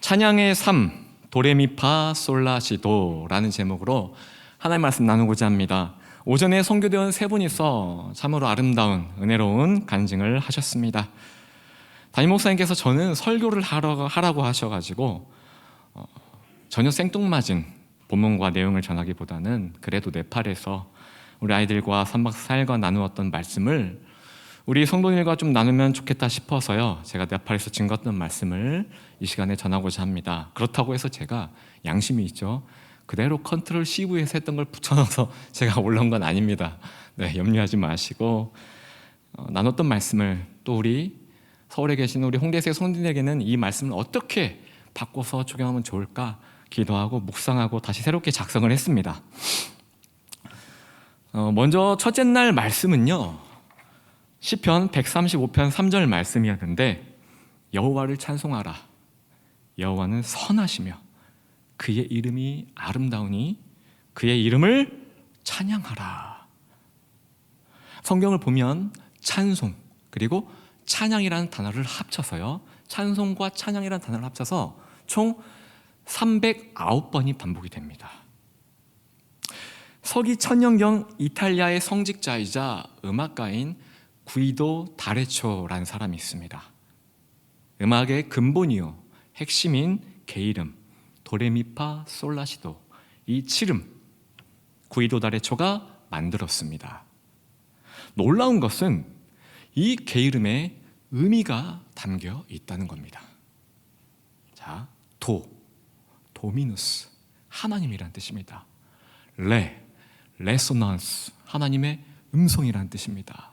찬양의 삶, 도레미파 솔라시도라는 제목으로 하나님의 말씀 나누고자 합니다. 오전에 선교대원 세 분이서 참으로 아름다운 은혜로운 간증을 하셨습니다. 담임 목사님께서 저는 설교를 하라고 하셔가지고 전혀 생뚱맞은 본문과 내용을 전하기보다는 그래도 네팔에서 우리 아이들과 3박 4일간 나누었던 말씀을 우리 성도님들과 좀 나누면 좋겠다 싶어서요, 제가 네팔에서 증거했던 말씀을 이 시간에 전하고자 합니다. 그렇다고 해서 제가 양심이 있죠, 그대로 컨트롤 CV에서 했던 걸 붙여넣어서 제가 올라온 건 아닙니다. 네, 염려하지 마시고 나눴던 말씀을 또 우리 서울에 계신 우리 홍대세 성도님에게는 이 말씀을 어떻게 바꿔서 적용하면 좋을까 기도하고 묵상하고 다시 새롭게 작성을 했습니다. 먼저 첫째 날 말씀은요, 시편 135편 3절 말씀이었는데, 여호와를 찬송하라. 여호와는 선하시며 그의 이름이 아름다우니 그의 이름을 찬양하라. 성경을 보면 찬송 그리고 찬양이라는 단어를 합쳐서요, 찬송과 찬양이라는 단어를 합쳐서 총 309번이 반복이 됩니다. 서기 천년경 이탈리아의 성직자이자 음악가인 구이도 다레초라는 사람이 있습니다. 음악의 근본이요 핵심인 게이름 도레미파 솔라시도, 이 7음 구이도 다레초가 만들었습니다. 놀라운 것은 이 게이름에 의미가 담겨 있다는 겁니다. 자, 도미누스 하나님이란 뜻입니다. 레소넌스 하나님의 음성이란 뜻입니다.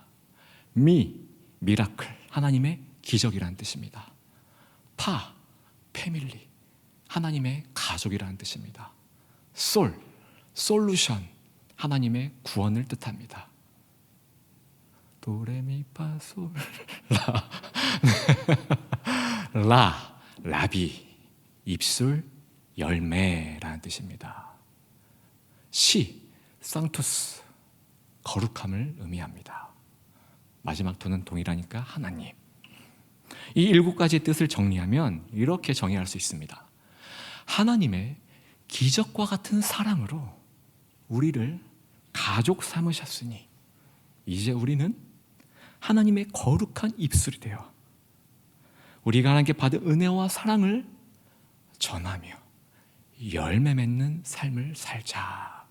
미라클 하나님의 기적이란 뜻입니다. 패밀리 하나님의 가족이라는 뜻입니다. 솔루션 하나님의 구원을 뜻합니다. 도레미파솔 라비 입술 열매라는 뜻입니다. 상투스 거룩함을 의미합니다. 마지막 도는 동일하니까 하나님. 이 7가지의 뜻을 정리하면 이렇게 정의할 수 있습니다. 하나님의 기적과 같은 사랑으로 우리를 가족 삼으셨으니 이제 우리는 하나님의 거룩한 입술이 되어 우리가 하나님께 받은 은혜와 사랑을 전하며 열매 맺는 삶을 살자.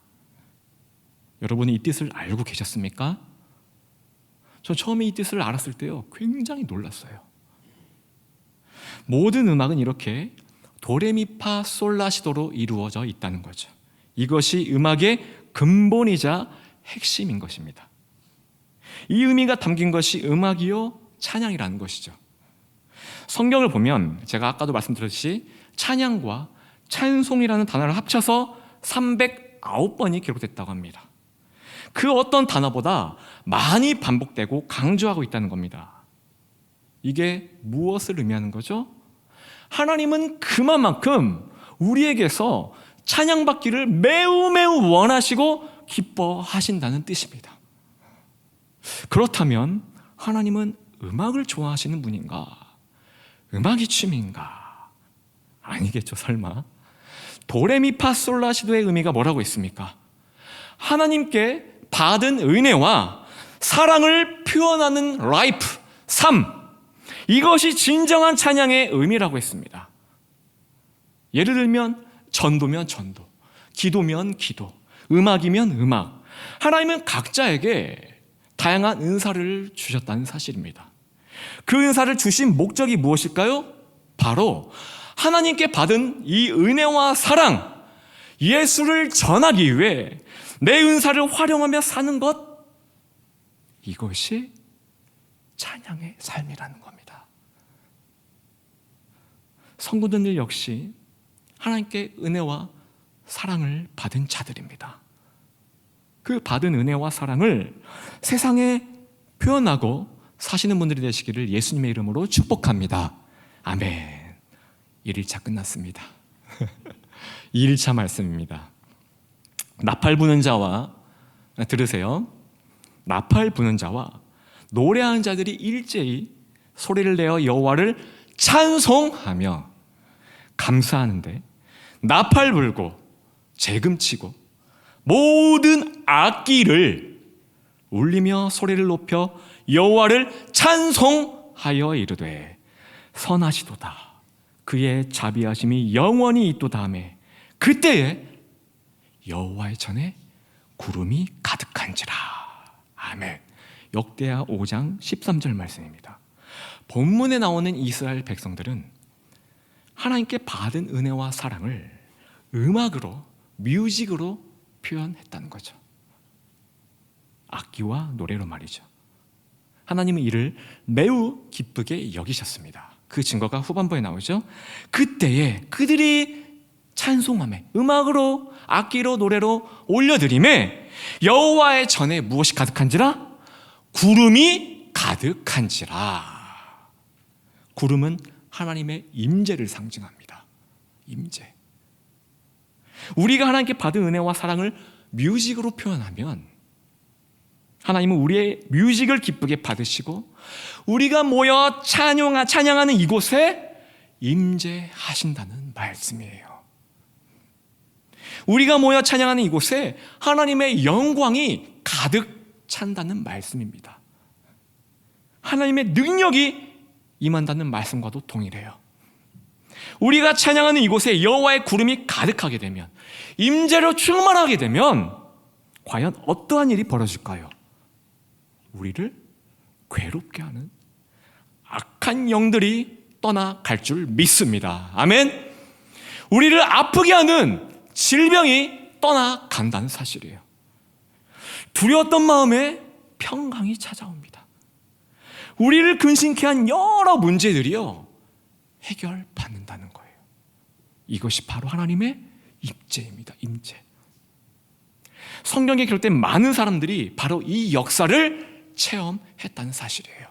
여러분이 이 뜻을 알고 계셨습니까? 저 처음에 이 뜻을 알았을 때요, 굉장히 놀랐어요. 모든 음악은 이렇게 도레미파 솔라시도로 이루어져 있다는 거죠. 이것이 음악의 근본이자 핵심인 것입니다. 이 의미가 담긴 것이 음악이요 찬양이라는 것이죠. 성경을 보면 제가 아까도 말씀드렸듯이 찬양과 찬송이라는 단어를 합쳐서 309번이 기록됐다고 합니다. 그 어떤 단어보다 많이 반복되고 강조하고 있다는 겁니다. 이게 무엇을 의미하는 거죠? 하나님은 그만큼 우리에게서 찬양받기를 매우 원하시고 기뻐하신다는 뜻입니다. 그렇다면 하나님은 음악을 좋아하시는 분인가? 음악이 취미인가? 아니겠죠, 설마. 도레미파 솔라시도의 의미가 뭐라고 있습니까? 하나님께 받은 은혜와 사랑을 표현하는 라이프, 삶, 이것이 진정한 찬양의 의미라고 했습니다. 예를 들면 전도면 전도, 기도면 기도, 음악이면 음악. 하나님은 각자에게 다양한 은사를 주셨다는 사실입니다. 그 은사를 주신 목적이 무엇일까요? 바로 하나님께 받은 이 은혜와 사랑, 예수를 전하기 위해 내 은사를 활용하며 사는 것, 이것이 찬양의 삶이라는 겁니다. 성도들 역시 하나님께 은혜와 사랑을 받은 자들입니다. 그 받은 은혜와 사랑을 세상에 표현하고 사시는 분들이 되시기를 예수님의 이름으로 축복합니다. 아멘. 1일차 끝났습니다. 2일차 말씀입니다. 나팔 부는 자와, 들으세요, 나팔 부는 자와 노래하는 자들이 일제히 소리를 내어 여호와를 찬송하며 감사하는데 나팔 불고 재금치고 모든 악기를 울리며 소리를 높여 여호와를 찬송하여 이르되 선하시도다. 그의 자비하심이 영원히 있도다 하매 그때에 여호와의 전에 구름이 가득한지라. 아멘. 역대하 5장 13절 말씀입니다. 본문에 나오는 이스라엘 백성들은 하나님께 받은 은혜와 사랑을 음악으로, 뮤직으로 표현했다는 거죠. 악기와 노래로 말이죠. 하나님은 이를 매우 기쁘게 여기셨습니다. 그 증거가 후반부에 나오죠. 그때에 그들이 찬송하며 음악으로, 악기로, 노래로 올려드림에 여호와의 전에 무엇이 가득한지라? 구름이 가득한지라. 구름은 하나님의 임재를 상징합니다. 임재. 우리가 하나님께 받은 은혜와 사랑을 뮤직으로 표현하면 하나님은 우리의 뮤직을 기쁘게 받으시고 우리가 모여 찬양하는 이곳에 임재하신다는 말씀이에요. 우리가 모여 찬양하는 이곳에 하나님의 영광이 가득 찬다는 말씀입니다. 하나님의 능력이 임한다는 말씀과도 동일해요. 우리가 찬양하는 이곳에 여호와의 구름이 가득하게 되면, 임재로 충만하게 되면 과연 어떠한 일이 벌어질까요? 우리를 괴롭게 하는 악한 영들이 떠나갈 줄 믿습니다. 아멘. 우리를 아프게 하는 질병이 떠나간다는 사실이에요. 두려웠던 마음에 평강이 찾아옵니다. 우리를 근심케 한 여러 문제들이요 해결받는다는 거예요. 이것이 바로 하나님의 임재입니다. 임재. 성경에 기록된 많은 사람들이 바로 이 역사를 체험했다는 사실이에요.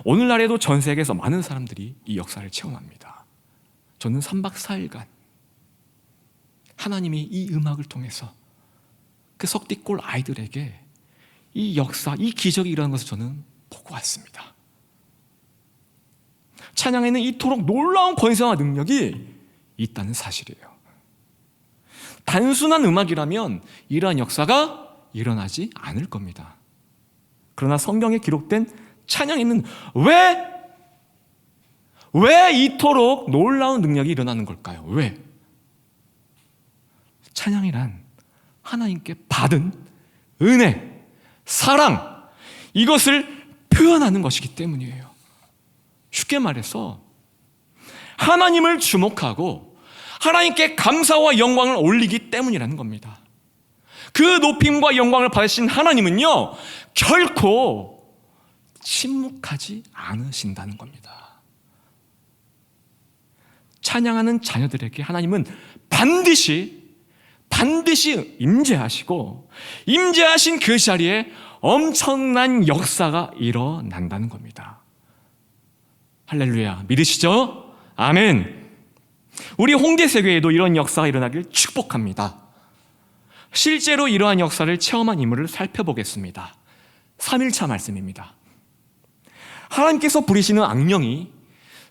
오늘날에도 전 세계에서 많은 사람들이 이 역사를 체험합니다. 저는 3박 4일간 하나님이 이 음악을 통해서 그 석디골 아이들에게 이 역사, 이 기적이 일어나는 것을 저는 보고 왔습니다. 찬양에는 이토록 놀라운 권세와 능력이 있다는 사실이에요. 단순한 음악이라면 이러한 역사가 일어나지 않을 겁니다. 그러나 성경에 기록된 찬양에는 왜 이토록 놀라운 능력이 일어나는 걸까요? 왜? 찬양이란 하나님께 받은 은혜, 사랑, 이것을 표현하는 것이기 때문이에요. 쉽게 말해서 하나님을 주목하고 하나님께 감사와 영광을 올리기 때문이라는 겁니다. 그 높임과 영광을 받으신 하나님은요 결코 침묵하지 않으신다는 겁니다. 찬양하는 자녀들에게 하나님은 반드시 임재하시고 임재하신 그 자리에 엄청난 역사가 일어난다는 겁니다. 할렐루야, 믿으시죠? 아멘. 우리 홍대세교에도 이런 역사가 일어나길 축복합니다. 실제로 이러한 역사를 체험한 인물을 살펴보겠습니다. 3일차 말씀입니다. 하나님께서 부리시는 악령이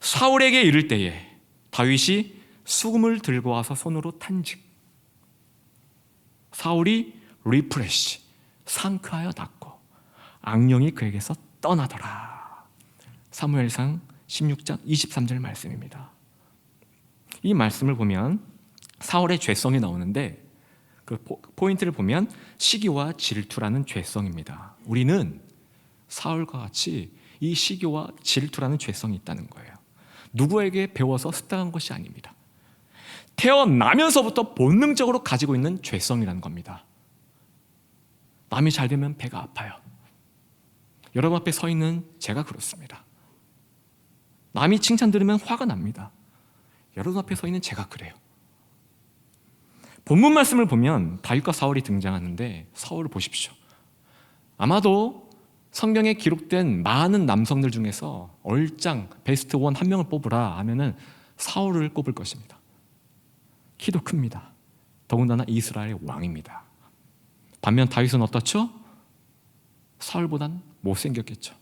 사울에게 이를 때에 다윗이 수금을 들고 와서 손으로 탄즉 사울이 리프레시, 상쾌하여 낫고 악령이 그에게서 떠나더라. 사무엘상 16장 23절 말씀입니다. 이 말씀을 보면 사울의 죄성이 나오는데 그 포인트를 보면 시기와 질투라는 죄성입니다. 우리는 사울과 같이 이 시기와 질투라는 죄성이 있다는 거예요. 누구에게 배워서 습득한 것이 아닙니다. 태어나면서부터 본능적으로 가지고 있는 죄성이라는 겁니다. 남이 잘 되면 배가 아파요. 여러분 앞에 서 있는 제가 그렇습니다. 남이 칭찬 들으면 화가 납니다. 여러분 앞에 서 있는 제가 그래요. 본문 말씀을 보면 다윗과 사울이 등장하는데 사울을 보십시오. 아마도 성경에 기록된 많은 남성들 중에서 얼짱 베스트 원 한 명을 뽑으라 하면은 사울을 꼽을 것입니다. 키도 큽니다. 더군다나 이스라엘의 왕입니다. 반면 다윗은 어떻죠? 사울보단 못생겼겠죠.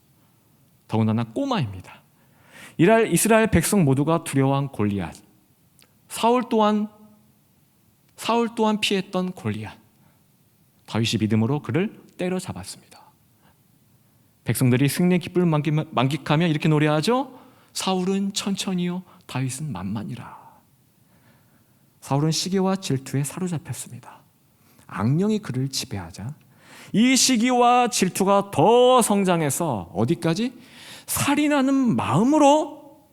더군다나 꼬마입니다. 이스라엘 백성 모두가 두려워한 골리앗. 사울 또한 피했던 골리앗. 다윗이 믿음으로 그를 때려잡았습니다. 백성들이 승리의 기쁨을 만끽하며 이렇게 노래하죠. 사울은 천천히요, 다윗은 만만이라. 사울은 시기와 질투에 사로잡혔습니다. 악령이 그를 지배하자 이 시기와 질투가 더 성장해서 어디까지? 살인하는 마음으로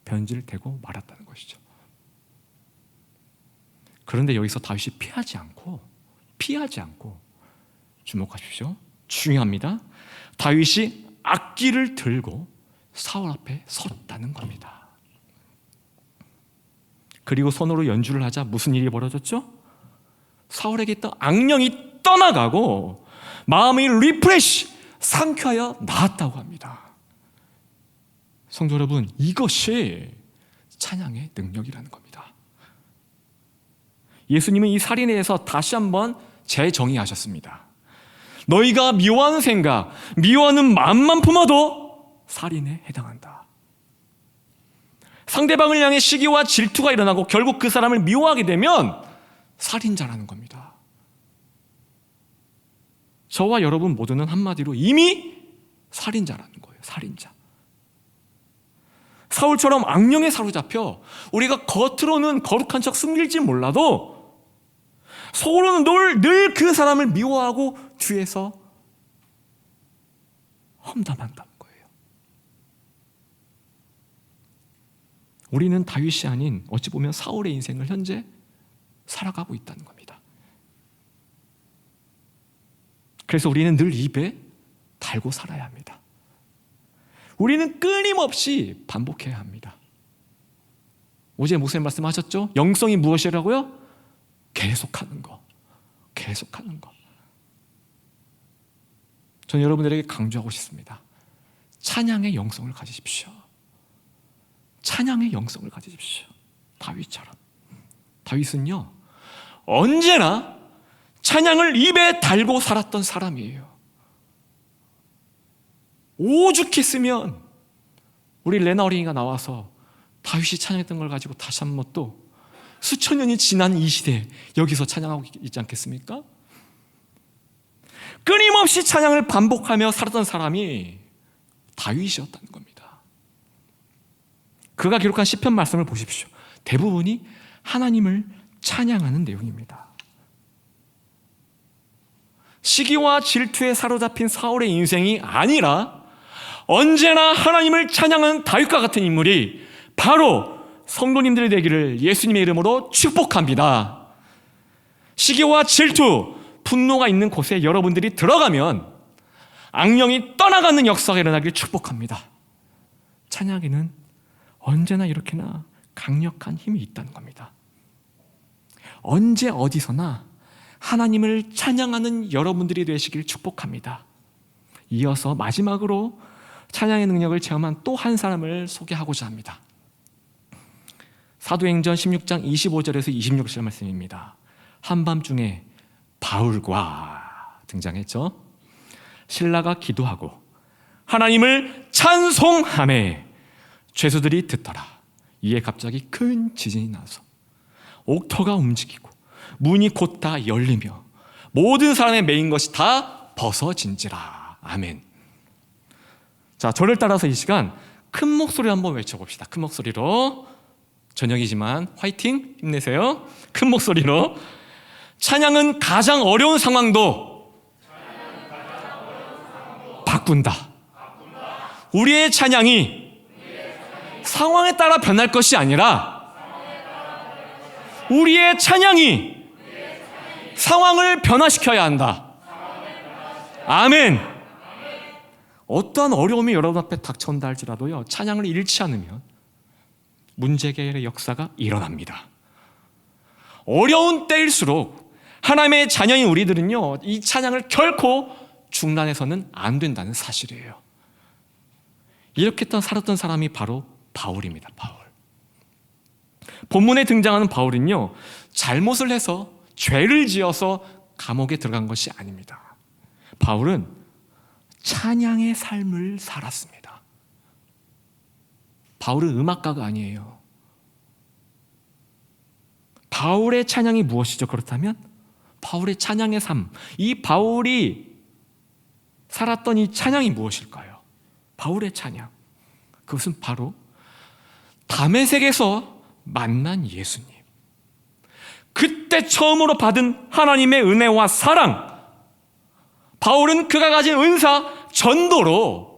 변질되고 말았다는 것이죠. 그런데 여기서 다윗이 피하지 않고 주목하십시오. 중요합니다. 다윗이 악기를 들고 사울 앞에 섰다는 겁니다. 그리고 손으로 연주를 하자 무슨 일이 벌어졌죠? 사울에게 있던 악령이 떠나가고 마음이 리프레시, 상쾌하여 나았다고 합니다. 성도 여러분, 이것이 찬양의 능력이라는 겁니다. 예수님은 이 살인에 대해서 다시 한번 재정의하셨습니다. 너희가 미워하는 생각, 미워하는 마음만 품어도 살인에 해당한다. 상대방을 향해 시기와 질투가 일어나고 결국 그 사람을 미워하게 되면 살인자라는 겁니다. 저와 여러분 모두는 한마디로 이미 살인자라는 거예요. 살인자. 사울처럼 악령에 사로잡혀 우리가 겉으로는 거룩한 척 숨길지 몰라도 속으로는 늘 그 사람을 미워하고 뒤에서 험담한다는 거예요. 우리는 다윗이 아닌 어찌 보면 사울의 인생을 현재 살아가고 있다는 겁니다. 그래서 우리는 늘 입에 달고 살아야 합니다. 우리는 끊임없이 반복해야 합니다. 어제 목사님 말씀하셨죠? 영성이 무엇이라고요? 계속하는 거. 저는 여러분들에게 강조하고 싶습니다. 찬양의 영성을 가지십시오. 다윗처럼. 다윗은요, 언제나 찬양을 입에 달고 살았던 사람이에요. 오죽했으면 우리 레나 어린이가 나와서 다윗이 찬양했던 걸 가지고 다시 한번 또 수천 년이 지난 이 시대에 여기서 찬양하고 있지 않겠습니까? 끊임없이 찬양을 반복하며 살았던 사람이 다윗이었다는 겁니다. 그가 기록한 시편 말씀을 보십시오. 대부분이 하나님을 찬양하는 내용입니다. 시기와 질투에 사로잡힌 사울의 인생이 아니라 언제나 하나님을 찬양하는 다윗과 같은 인물이 바로 성도님들이 되기를 예수님의 이름으로 축복합니다. 시기와 질투, 분노가 있는 곳에 여러분들이 들어가면 악령이 떠나가는 역사가 일어나기를 축복합니다. 찬양에는 언제나 이렇게나 강력한 힘이 있다는 겁니다. 언제 어디서나 하나님을 찬양하는 여러분들이 되시길 축복합니다. 이어서 마지막으로 찬양의 능력을 체험한 또 한 사람을 소개하고자 합니다. 사도행전 16장 25절에서 26절 말씀입니다. 한밤중에 바울과 등장했죠. 신라가 기도하고 하나님을 찬송하매 죄수들이 듣더라. 이에 갑자기 큰 지진이 나서 옥터가 움직이고 문이 곧 다 열리며 모든 사람의 매인 것이 다 벗어진지라. 아멘. 자, 저를 따라서 이 시간 큰 목소리로 한번 외쳐봅시다. 큰 목소리로. 저녁이지만 화이팅! 힘내세요. 큰 목소리로. 찬양은 가장 어려운 상황도 바꾼다. 우리의 찬양이 상황에 따라 변할 것이 아니라 우리의 찬양이 상황을 변화시켜야 한다. 아멘. 어떠한 어려움이 여러분 앞에 닥쳐온다 할지라도요, 찬양을 잃지 않으면 문제 해결의 역사가 일어납니다. 어려운 때일수록 하나님의 자녀인 우리들은요, 이 찬양을 결코 중단해서는 안 된다는 사실이에요. 이렇게 살았던 사람이 바로 바울입니다. 바울. 본문에 등장하는 바울은요, 잘못을 해서 죄를 지어서 감옥에 들어간 것이 아닙니다. 바울은 찬양의 삶을 살았습니다. 바울은 음악가가 아니에요. 바울의 찬양이 무엇이죠? 그렇다면 바울의 찬양의 삶, 이 바울이 살았던 이 찬양이 무엇일까요? 바울의 찬양, 그것은 바로 다메섹에서 만난 예수님, 그때 처음으로 받은 하나님의 은혜와 사랑, 바울은 그가 가진 은사, 전도로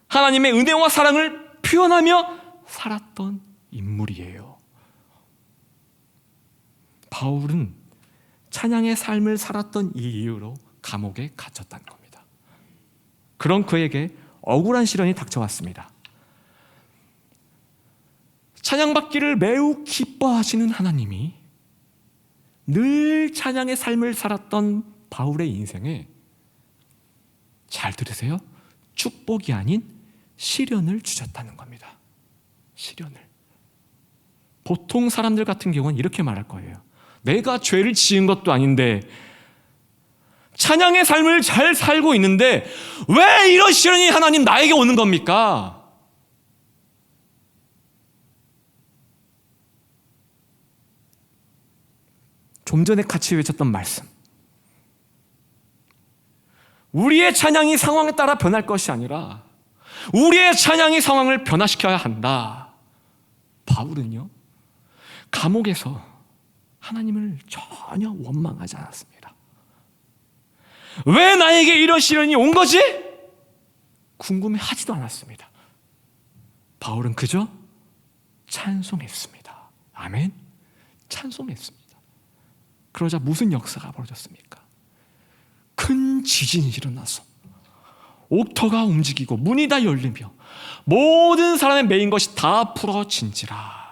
하나님의 은혜와 사랑을 표현하며 살았던 인물이에요. 바울은 찬양의 삶을 살았던 이 이유로 감옥에 갇혔다는 겁니다. 그런 그에게 억울한 시련이 닥쳐왔습니다. 찬양받기를 매우 기뻐하시는 하나님이 늘 찬양의 삶을 살았던 바울의 인생에, 잘 들으세요, 축복이 아닌 시련을 주셨다는 겁니다. 시련을. 보통 사람들 같은 경우는 이렇게 말할 거예요. 내가 죄를 지은 것도 아닌데, 찬양의 삶을 잘 살고 있는데 왜 이런 시련이 하나님 나에게 오는 겁니까? 좀 전에 같이 외쳤던 말씀, 우리의 찬양이 상황에 따라 변할 것이 아니라 우리의 찬양이 상황을 변화시켜야 한다. 바울은요, 감옥에서 하나님을 전혀 원망하지 않았습니다. 왜 나에게 이런 시련이 온 거지? 궁금해하지도 않았습니다. 바울은 그저 찬송했습니다. 아멘. 찬송했습니다. 그러자 무슨 역사가 벌어졌습니까? 큰 지진이 일어나서 옥터가 움직이고 문이 다 열리며 모든 사람의 매인 것이 다 풀어진지라.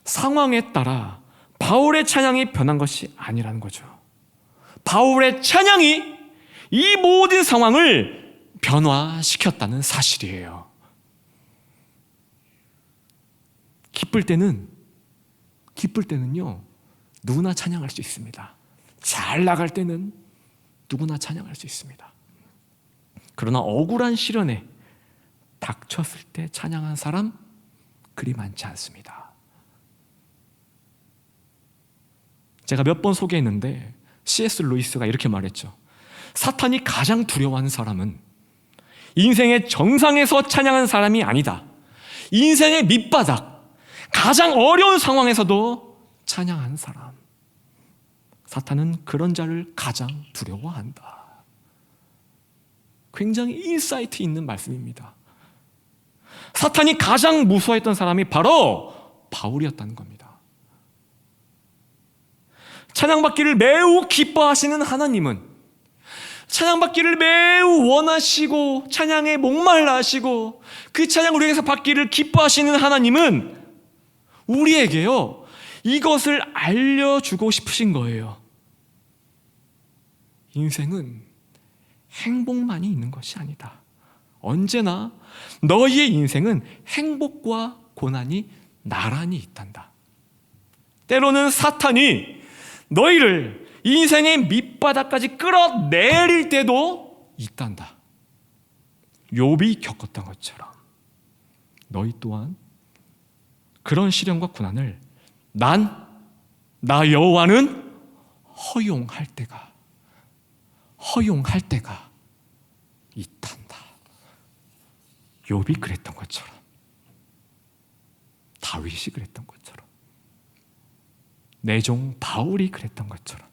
상황에 따라 바울의 찬양이 변한 것이 아니라는 거죠. 바울의 찬양이 이 모든 상황을 변화시켰다는 사실이에요. 기쁠 때는요, 누구나 찬양할 수 있습니다. 잘 나갈 때는 누구나 찬양할 수 있습니다. 그러나 억울한 시련에 닥쳤을 때 찬양한 사람 그리 많지 않습니다. 제가 몇 번 소개했는데 C.S. 루이스가 이렇게 말했죠. 사탄이 가장 두려워하는 사람은 인생의 정상에서 찬양하는 사람이 아니다. 인생의 밑바닥, 가장 어려운 상황에서도 찬양하는 사람. 사탄은 그런 자를 가장 두려워한다. 굉장히 인사이트 있는 말씀입니다. 사탄이 가장 무서워했던 사람이 바로 바울이었다는 겁니다. 찬양받기를 매우 기뻐하시는 하나님은 찬양받기를 매우 원하시고 찬양에 목말라 하시고 그 찬양을 위해서 받기를 기뻐하시는 하나님은 우리에게요, 이것을 알려주고 싶으신 거예요. 인생은 행복만이 있는 것이 아니다. 언제나 너희의 인생은 행복과 고난이 나란히 있단다. 때로는 사탄이 너희를 인생의 밑바닥까지 끌어내릴 때도 있단다. 욥이 겪었던 것처럼 너희 또한 그런 시련과 고난을 나 여호와는 허용할 때가 있단다. 욥이 그랬던 것처럼, 다윗이 그랬던 것처럼, 내 종 바울이 그랬던 것처럼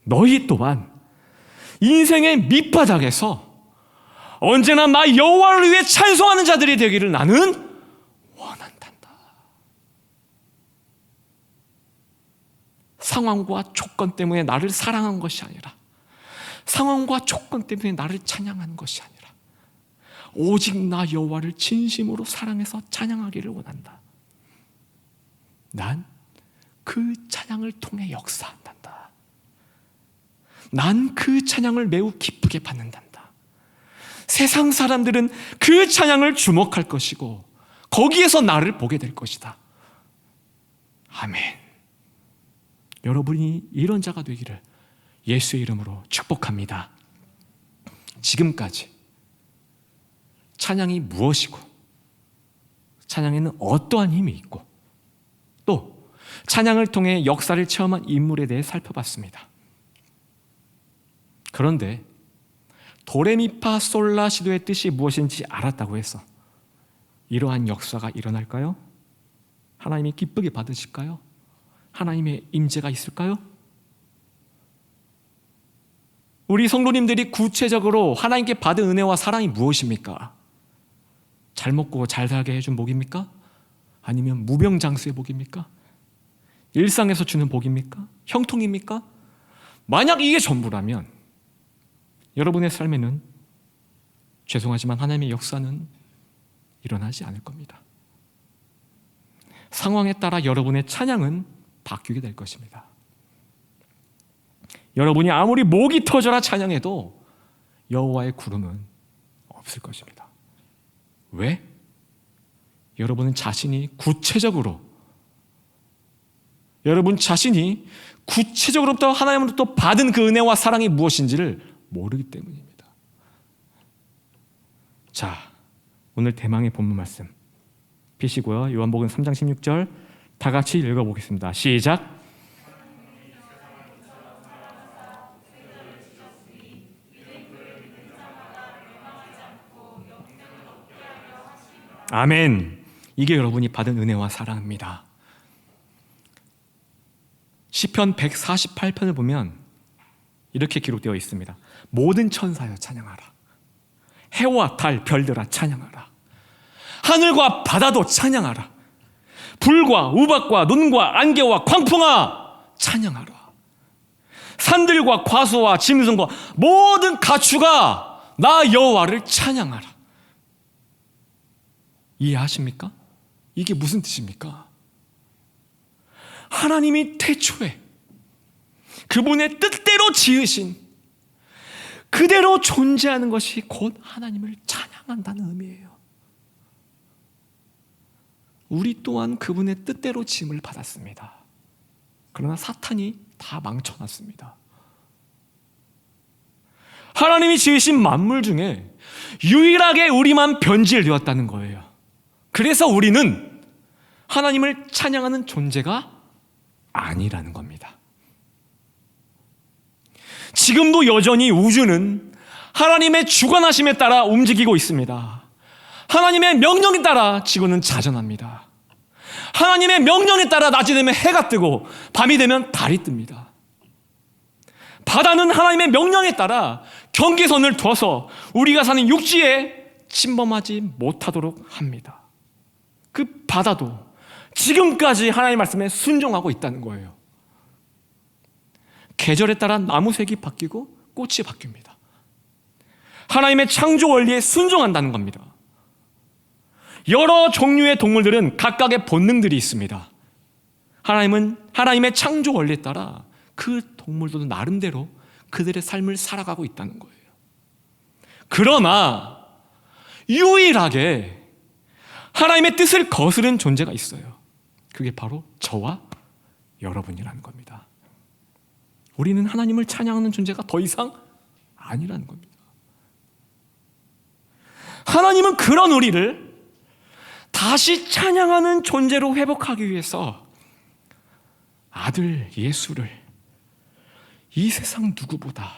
너희 또한 인생의 밑바닥에서 언제나 나 여호와를 위해 찬송하는 자들이 되기를 나는 원한단다. 상황과 조건 때문에 나를 사랑한 것이 아니라, 상황과 조건 때문에 나를 찬양하는 것이 아니라 오직 나 여호와를 진심으로 사랑해서 찬양하기를 원한다. 난 그 찬양을 통해 역사한단다. 난 그 찬양을 매우 기쁘게 받는단다. 세상 사람들은 그 찬양을 주목할 것이고 거기에서 나를 보게 될 것이다. 아멘. 여러분이 이런 자가 되기를 예수의 이름으로 축복합니다. 지금까지 찬양이 무엇이고, 찬양에는 어떠한 힘이 있고, 또 찬양을 통해 역사를 체험한 인물에 대해 살펴봤습니다. 그런데 도레미파솔라시도의 뜻이 무엇인지 알았다고 해서 이러한 역사가 일어날까요? 하나님이 기쁘게 받으실까요? 하나님의 임재가 있을까요? 우리 성도님들이 구체적으로 하나님께 받은 은혜와 사랑이 무엇입니까? 잘 먹고 잘 살게 해준 복입니까? 아니면 무병장수의 복입니까? 일상에서 주는 복입니까? 형통입니까? 만약 이게 전부라면 여러분의 삶에는 죄송하지만 하나님의 역사는 일어나지 않을 겁니다. 상황에 따라 여러분의 찬양은 바뀌게 될 것입니다. 여러분이 아무리 목이 터져라 찬양해도 여호와의 구름은 없을 것입니다. 왜? 여러분 자신이 구체적으로부터 하나님으로부터 받은 그 은혜와 사랑이 무엇인지를 모르기 때문입니다. 자, 오늘 대망의 본문 말씀 피시고요. 요한복음 3장 16절 다 같이 읽어보겠습니다. 시작. 아멘. 이게 여러분이 받은 은혜와 사랑입니다. 시편 148편을 보면 이렇게 기록되어 있습니다. 모든 천사여 찬양하라. 해와 달 별들아 찬양하라. 하늘과 바다도 찬양하라. 불과 우박과 눈과 안개와 광풍아 찬양하라. 산들과 과수와 짐승과 모든 가축아 나 여호와를 찬양하라. 이해하십니까? 이게 무슨 뜻입니까? 하나님이 태초에 그분의 뜻대로 지으신 그대로 존재하는 것이 곧 하나님을 찬양한다는 의미예요. 우리 또한 그분의 뜻대로 지음을 받았습니다. 그러나 사탄이 다 망쳐놨습니다. 하나님이 지으신 만물 중에 유일하게 우리만 변질되었다는 거예요. 그래서 우리는 하나님을 찬양하는 존재가 아니라는 겁니다. 지금도 여전히 우주는 하나님의 주관하심에 따라 움직이고 있습니다. 하나님의 명령에 따라 지구는 자전합니다. 하나님의 명령에 따라 낮이 되면 해가 뜨고 밤이 되면 달이 뜹니다. 바다는 하나님의 명령에 따라 경계선을 둬서 우리가 사는 육지에 침범하지 못하도록 합니다. 그 바다도 지금까지 하나님의 말씀에 순종하고 있다는 거예요. 계절에 따라 나무색이 바뀌고 꽃이 바뀝니다. 하나님의 창조 원리에 순종한다는 겁니다. 여러 종류의 동물들은 각각의 본능들이 있습니다. 하나님은 하나님의 창조 원리에 따라 그 동물들도 나름대로 그들의 삶을 살아가고 있다는 거예요. 그러나 유일하게 하나님의 뜻을 거스른 존재가 있어요. 그게 바로 저와 여러분이라는 겁니다. 우리는 하나님을 찬양하는 존재가 더 이상 아니라는 겁니다. 하나님은 그런 우리를 다시 찬양하는 존재로 회복하기 위해서 아들 예수를 이 세상 누구보다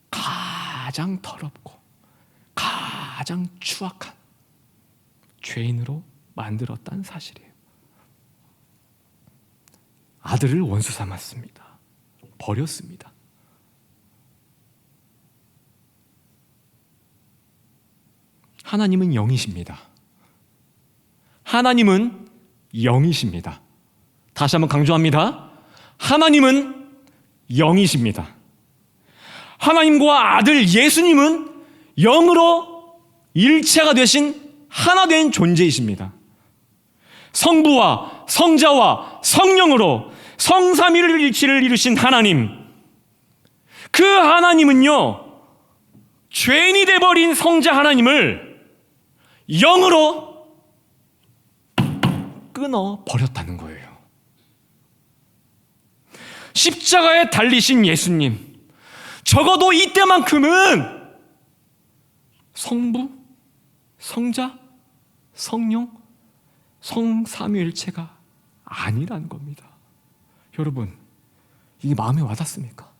가장 더럽고 가장 추악한 죄인으로 만들었다는 사실이에요. 아들을 원수 삼았습니다. 버렸습니다. 하나님은 영이십니다. 하나님은 영이십니다. 다시 한번 강조합니다. 하나님은 영이십니다. 하나님과 아들 예수님은 영으로 일체가 되신 하나 된 존재이십니다. 성부와 성자와 성령으로 성삼위일체를 이루신 하나님, 그 하나님은요 죄인이 돼버린 성자 하나님을 영으로 끊어버렸다는 거예요. 십자가에 달리신 성자, 성령, 성삼위일체가 아니라는 겁니다. 여러분, 이게 마음에 와닿습니까?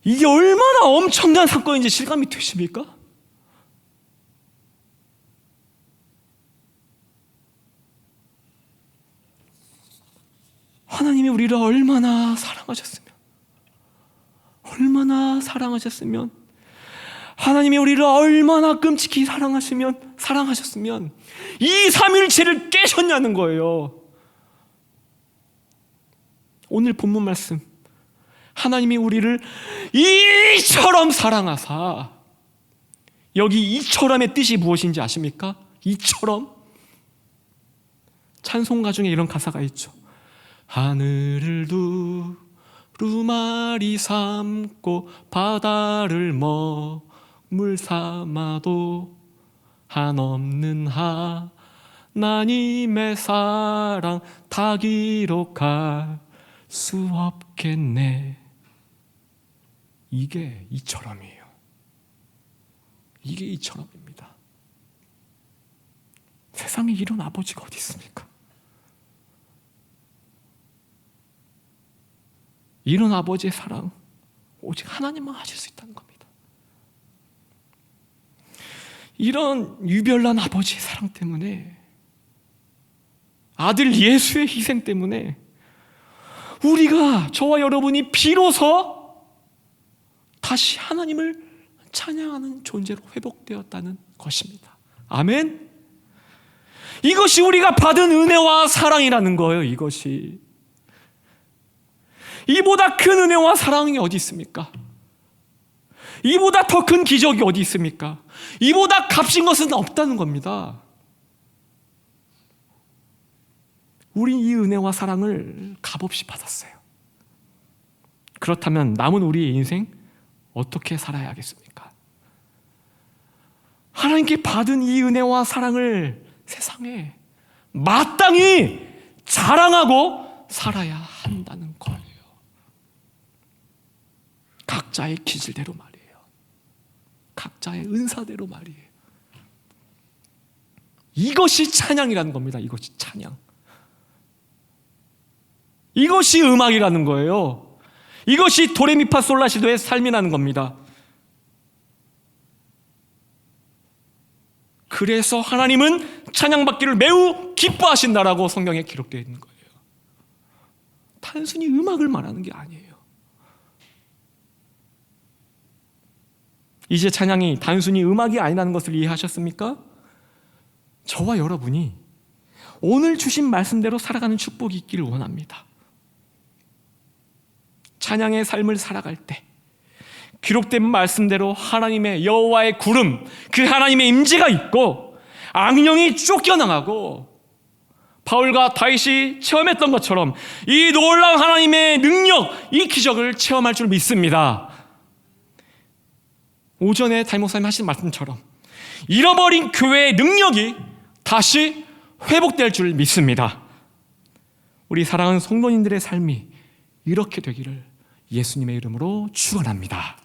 이게 얼마나 엄청난 사건인지 실감이 되십니까? 하나님이 우리를 얼마나 사랑하셨으면 하나님이 우리를 얼마나 끔찍히 사랑하셨으면 이 삼위일체를 깨셨냐는 거예요. 오늘 본문 말씀, 하나님이 우리를 이처럼 사랑하사, 여기 이처럼의 뜻이 무엇인지 아십니까? 이처럼. 찬송가 중에 이런 가사가 있죠. 하늘을 두루마리 삼고 바다를 먹물 삼아도 한없는 하나님의 사랑 다 기록할 수 없겠네. 이게 이처럼이에요. 이게 이처럼입니다. 세상에 이런 아버지가 어디 있습니까? 이런 아버지의 사랑 오직 하나님만 하실 수 있다는 겁니다. 이런 유별난 아버지의 사랑 때문에, 아들 예수의 희생 때문에 우리가, 저와 여러분이 비로소 다시 하나님을 찬양하는 존재로 회복되었다는 것입니다. 아멘. 이것이 우리가 받은 은혜와 사랑이라는 거예요. 이보다 큰 은혜와 사랑이 어디 있습니까? 이보다 더 큰 기적이 어디 있습니까? 이보다 값진 것은 없다는 겁니다. 우린 이 은혜와 사랑을 값없이 받았어요. 그렇다면 남은 우리의 인생 어떻게 살아야겠습니까? 하나님께 받은 이 은혜와 사랑을 세상에 마땅히 자랑하고 살아야 한다는 거예요. 각자의 기질대로 말이에요. 각자의 은사대로 말이에요. 이것이 찬양이라는 겁니다. 이것이 찬양. 이것이 음악이라는 거예요. 이것이 도레미파솔라시도의 삶이라는 겁니다. 그래서 하나님은 찬양받기를 매우 기뻐하신다라고 성경에 기록되어 있는 거예요. 단순히 음악을 말하는 게 아니에요. 이제 찬양이 단순히 음악이 아니라는 것을 이해하셨습니까? 저와 여러분이 오늘 주신 말씀대로 살아가는 축복이 있기를 원합니다. 찬양의 삶을 살아갈 때 기록된 말씀대로 하나님의 여호와의 구름, 그 하나님의 임재가 있고 악령이 쫓겨나가고 바울과 다윗이 체험했던 것처럼 이 놀라운 하나님의 능력, 이 기적을 체험할 줄 믿습니다. 오전에 담임 목사님 하신 말씀처럼 잃어버린 교회의 능력이 다시 회복될 줄 믿습니다. 우리 사랑하는 성도님들의 삶이 이렇게 되기를 예수님의 이름으로 축원합니다.